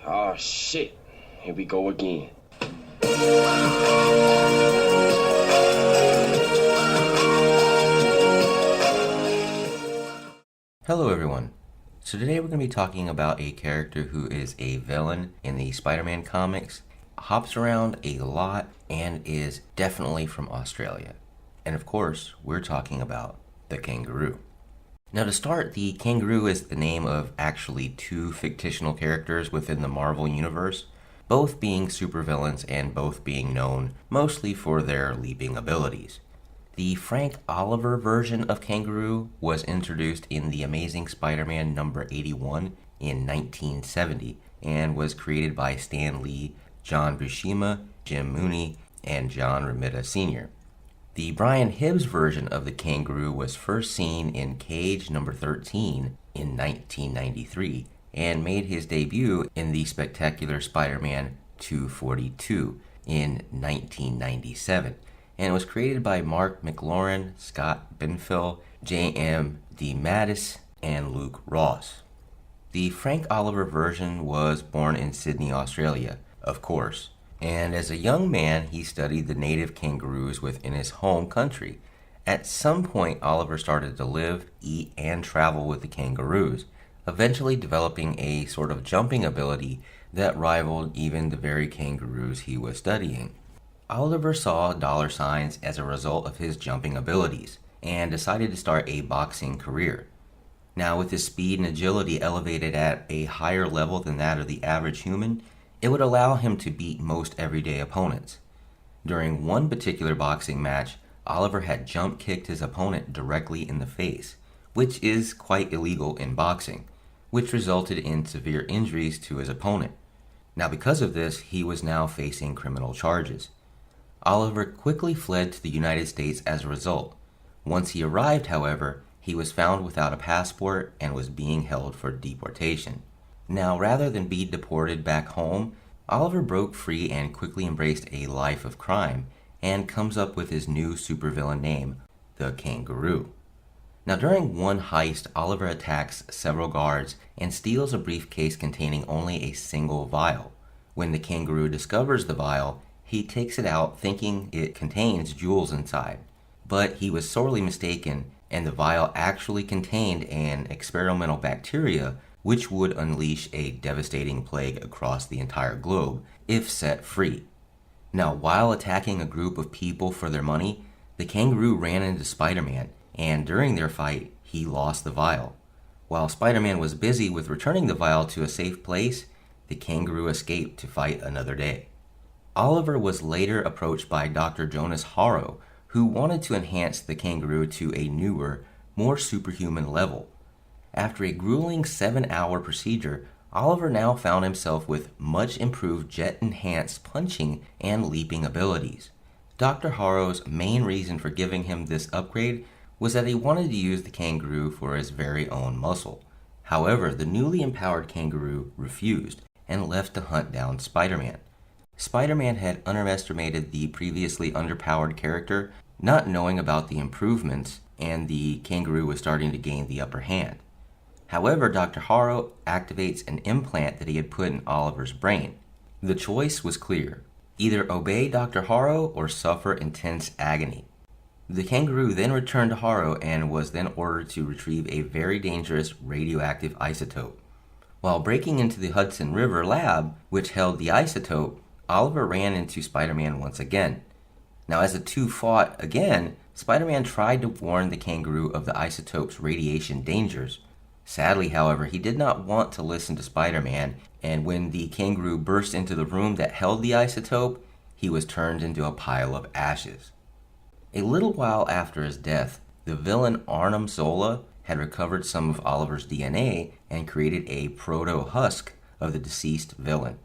Oh shit. Here we go again. Hello everyone. So today we're going to be talking about a character who is a villain in the Spider-Man comics, hops around a lot, and is definitely from Australia. And of course, we're talking about the Kangaroo. Now to start, the Kangaroo is the name of actually two fictional characters within the Marvel Universe, both being supervillains and both being known mostly for their leaping abilities. The Frank Oliver version of Kangaroo was introduced in The Amazing Spider-Man number 81 in 1970 and was created by Stan Lee, John Buscema, Jim Mooney, and John Romita Sr. The Brian Hibbs version of the Kangaroo was first seen in Cage number 13 in 1993 and made his debut in the Spectacular Spider-Man 242 in 1997. And was created by Mark McLaurin, Scott Benfield, J.M. DeMatteis, and Luke Ross. The Frank Oliver version was born in Sydney, Australia, of course, and as a young man he studied the native kangaroos within his home country. At some point, Oliver started to live, eat, and travel with the kangaroos, eventually developing a sort of jumping ability that rivaled even the very kangaroos he was studying. Oliver saw dollar signs as a result of his jumping abilities and decided to start a boxing career. Now, with his speed and agility elevated at a higher level than that of the average human, it would allow him to beat most everyday opponents. During one particular boxing match, Oliver had jump kicked his opponent directly in the face, which is quite illegal in boxing, which resulted in severe injuries to his opponent. Now, because of this, he was now facing criminal charges. Oliver quickly fled to the United States as a result. Once he arrived, however, he was found without a passport and was being held for deportation. Now, rather than be deported back home, Oliver broke free and quickly embraced a life of crime and comes up with his new supervillain name, the Kangaroo. Now, during one heist, Oliver attacks several guards and steals a briefcase containing only a single vial. When the Kangaroo discovers the vial, he takes it out thinking it contains jewels inside, but he was sorely mistaken, and the vial actually contained an experimental bacteria which would unleash a devastating plague across the entire globe if set free. Now, while attacking a group of people for their money, the Kangaroo ran into Spider-Man, and during their fight, he lost the vial. While Spider-Man was busy with returning the vial to a safe place, the Kangaroo escaped to fight another day. Oliver was later approached by Dr. Jonas Harrow, who wanted to enhance the Kangaroo to a newer, more superhuman level. After a grueling 7-hour procedure, Oliver now found himself with much improved jet-enhanced punching and leaping abilities. Dr. Harrow's main reason for giving him this upgrade was that he wanted to use the Kangaroo for his very own muscle. However, the newly empowered Kangaroo refused and left to hunt down Spider-Man. Spider-Man had underestimated the previously underpowered character, not knowing about the improvements, and the Kangaroo was starting to gain the upper hand. However, Dr. Harrow activates an implant that he had put in Oliver's brain. The choice was clear: either obey Dr. Harrow or suffer intense agony. The Kangaroo then returned to Harrow and was then ordered to retrieve a very dangerous radioactive isotope. While breaking into the Hudson River lab, which held the isotope, Oliver ran into Spider-Man once again. Now, as the two fought again, Spider-Man tried to warn the Kangaroo of the isotope's radiation dangers. Sadly, however, he did not want to listen to Spider-Man, and when the Kangaroo burst into the room that held the isotope, he was turned into a pile of ashes. A little while after his death, the villain Arnim Zola had recovered some of Oliver's DNA and created a proto-husk of the deceased villain.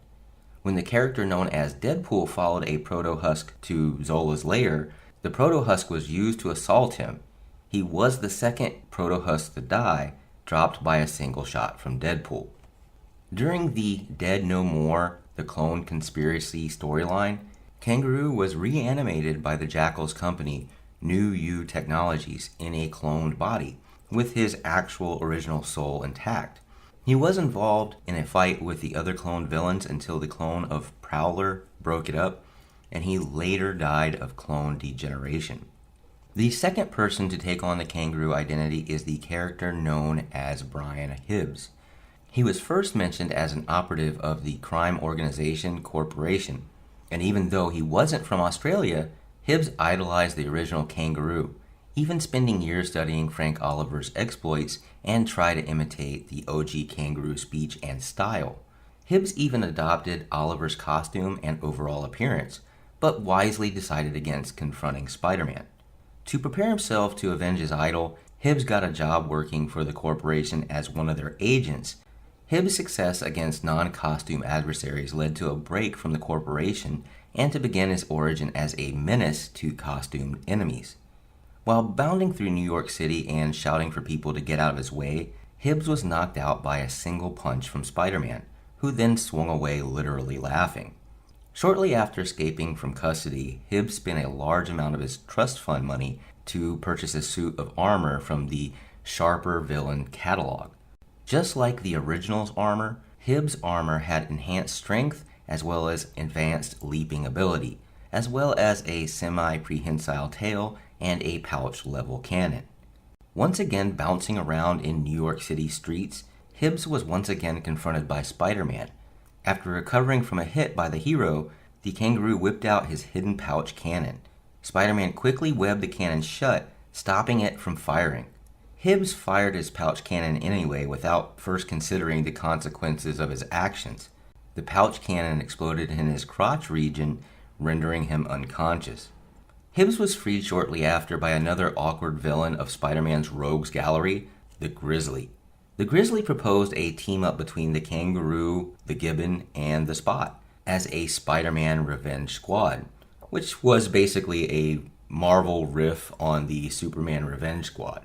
When the character known as Deadpool followed a proto-husk to Zola's lair, the proto-husk was used to assault him. He was the second proto-husk to die, dropped by a single shot from Deadpool. During the Dead No More, the Clone Conspiracy storyline, Kangaroo was reanimated by the Jackal's company, New You Technologies, in a cloned body, with his actual original soul intact. He was involved in a fight with the other clone villains until the clone of Prowler broke it up, and he later died of clone degeneration. The second person to take on the kangaroo identity is the character known as Brian Hibbs. He was first mentioned as an operative of the crime organization Corporation, and even though he wasn't from Australia, Hibbs idolized the original kangaroo, even spending years studying Frank Oliver's exploits and tried to imitate the OG kangaroo speech and style. Hibbs even adopted Oliver's costume and overall appearance, but wisely decided against confronting Spider-Man. To prepare himself to avenge his idol, Hibbs got a job working for the Corporation as one of their agents. Hibbs' success against non-costume adversaries led to a break from the Corporation and to begin his origin as a menace to costumed enemies. While bounding through New York City and shouting for people to get out of his way, Hibbs was knocked out by a single punch from Spider-Man, who then swung away literally laughing. Shortly after escaping from custody, Hibbs spent a large amount of his trust fund money to purchase a suit of armor from the Sharper Villain catalog. Just like the original's armor, Hibbs' armor had enhanced strength as well as advanced leaping ability, as well as a semi-prehensile tail and a pouch-level cannon. Once again bouncing around in New York City streets, Hibbs was once again confronted by Spider-Man. After recovering from a hit by the hero, the kangaroo whipped out his hidden pouch cannon. Spider-Man quickly webbed the cannon shut, stopping it from firing. Hibbs fired his pouch cannon anyway without first considering the consequences of his actions. The pouch cannon exploded in his crotch region, rendering him unconscious. Hibbs was freed shortly after by another awkward villain of Spider-Man's rogues gallery, the Grizzly. The Grizzly proposed a team-up between the Kangaroo, the Gibbon, and the Spot as a Spider-Man Revenge Squad, which was basically a Marvel riff on the Superman Revenge Squad.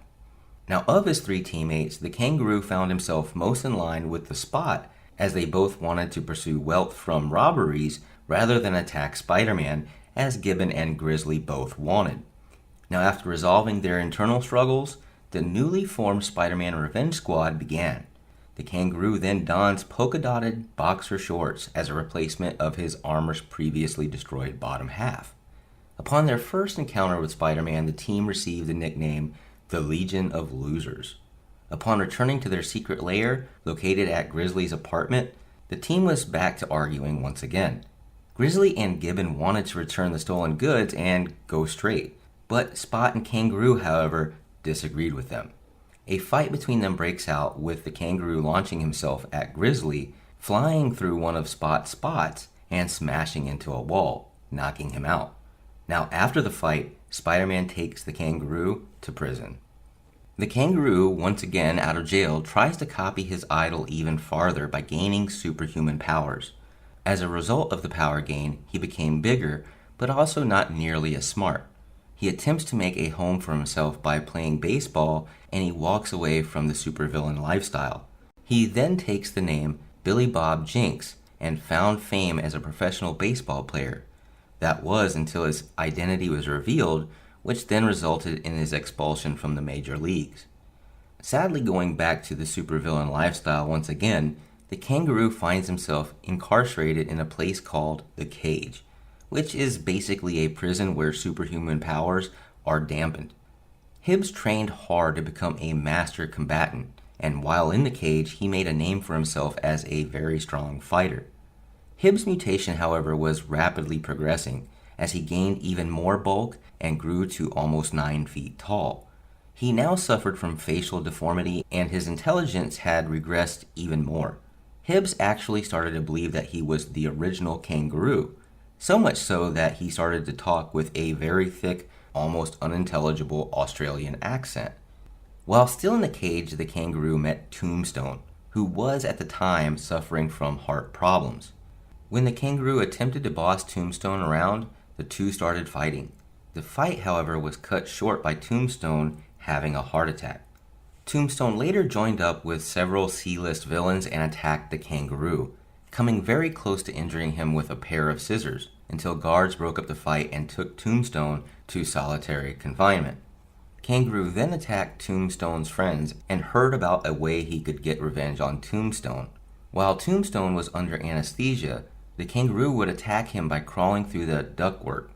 Now, of his three teammates, the Kangaroo found himself most in line with the Spot, as they both wanted to pursue wealth from robberies rather than attack Spider-Man, as Gibbon and Grizzly both wanted. Now, after resolving their internal struggles, the newly formed Spider-Man Revenge Squad began. The Kangaroo then dons polka-dotted boxer shorts as a replacement of his armor's previously destroyed bottom half. Upon their first encounter with Spider-Man, the team received the nickname the Legion of Losers. Upon returning to their secret lair, located at Grizzly's apartment, the team was back to arguing once again. Grizzly and Gibbon wanted to return the stolen goods and go straight, but Spot and Kangaroo, however, disagreed with them. A fight between them breaks out, with the Kangaroo launching himself at Grizzly, flying through one of Spot's spots, and smashing into a wall, knocking him out. Now, after the fight, Spider-Man takes the Kangaroo to prison. The Kangaroo, once again out of jail, tries to copy his idol even farther by gaining superhuman powers. As a result of the power gain, he became bigger, but also not nearly as smart. He attempts to make a home for himself by playing baseball, and he walks away from the supervillain lifestyle. He then takes the name Billy Bob Jinks and found fame as a professional baseball player. That was until his identity was revealed, which then resulted in his expulsion from the major leagues. Sadly, going back to the supervillain lifestyle once again, the Kangaroo finds himself incarcerated in a place called the Cage, which is basically a prison where superhuman powers are dampened. Hibbs trained hard to become a master combatant, and while in the cage, he made a name for himself as a very strong fighter. Hibbs' mutation, however, was rapidly progressing, as he gained even more bulk and grew to almost 9 feet tall. He now suffered from facial deformity, and his intelligence had regressed even more. Hibbs actually started to believe that he was the original Kangaroo, so much so that he started to talk with a very thick, almost unintelligible Australian accent. While still in the cage, the Kangaroo met Tombstone, who was at the time suffering from heart problems. When the Kangaroo attempted to boss Tombstone around, the two started fighting. The fight, however, was cut short by Tombstone having a heart attack. Tombstone later joined up with several C-list villains and attacked the Kangaroo, coming very close to injuring him with a pair of scissors, until guards broke up the fight and took Tombstone to solitary confinement. Kangaroo then attacked Tombstone's friends and heard about a way he could get revenge on Tombstone. While Tombstone was under anesthesia, the kangaroo would attack him by crawling through the ductwork.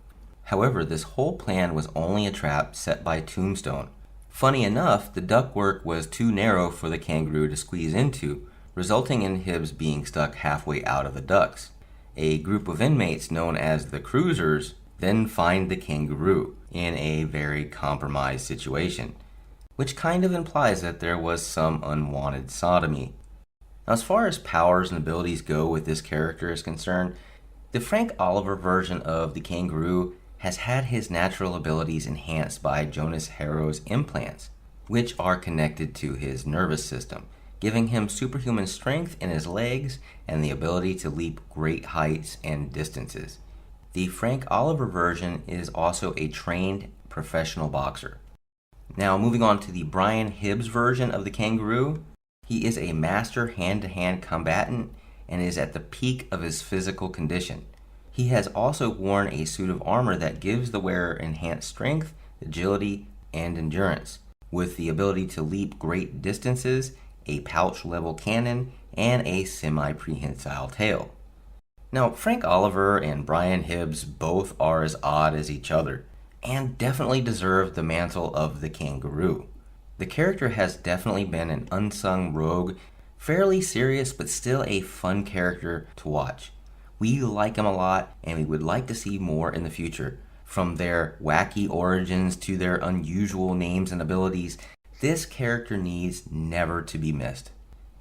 However, this whole plan was only a trap set by Tombstone. Funny enough, the ductwork was too narrow for the kangaroo to squeeze into, resulting in Hibbs being stuck halfway out of the ducts. A group of inmates known as the Cruisers then find the kangaroo in a very compromised situation, which kind of implies that there was some unwanted sodomy. Now, as far as powers and abilities go with this character is concerned, the Frank Oliver version of the kangaroo has had his natural abilities enhanced by Jonas Harrow's implants, which are connected to his nervous system, giving him superhuman strength in his legs and the ability to leap great heights and distances. The Frank Oliver version is also a trained professional boxer. Now, moving on to the Brian Hibbs version of the kangaroo, he is a master hand-to-hand combatant and is at the peak of his physical condition. He has also worn a suit of armor that gives the wearer enhanced strength, agility, and endurance, with the ability to leap great distances, a pouch-level cannon, and a semi-prehensile tail. Now, Frank Oliver and Brian Hibbs both are as odd as each other, and definitely deserve the mantle of the kangaroo. The character has definitely been an unsung rogue, fairly serious but still a fun character to watch. We like him a lot, and we would like to see more in the future. From their wacky origins to their unusual names and abilities, this character needs never to be missed.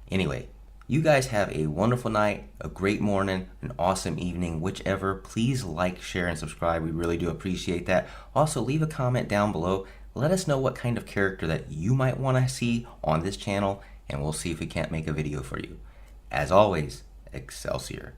Anyway, you guys have a wonderful night, a great morning, an awesome evening, whichever. Please like, share, and subscribe. We really do appreciate that. Also, leave a comment down below. Let us know what kind of character that you might want to see on this channel, and we'll see if we can't make a video for you. As always, Excelsior.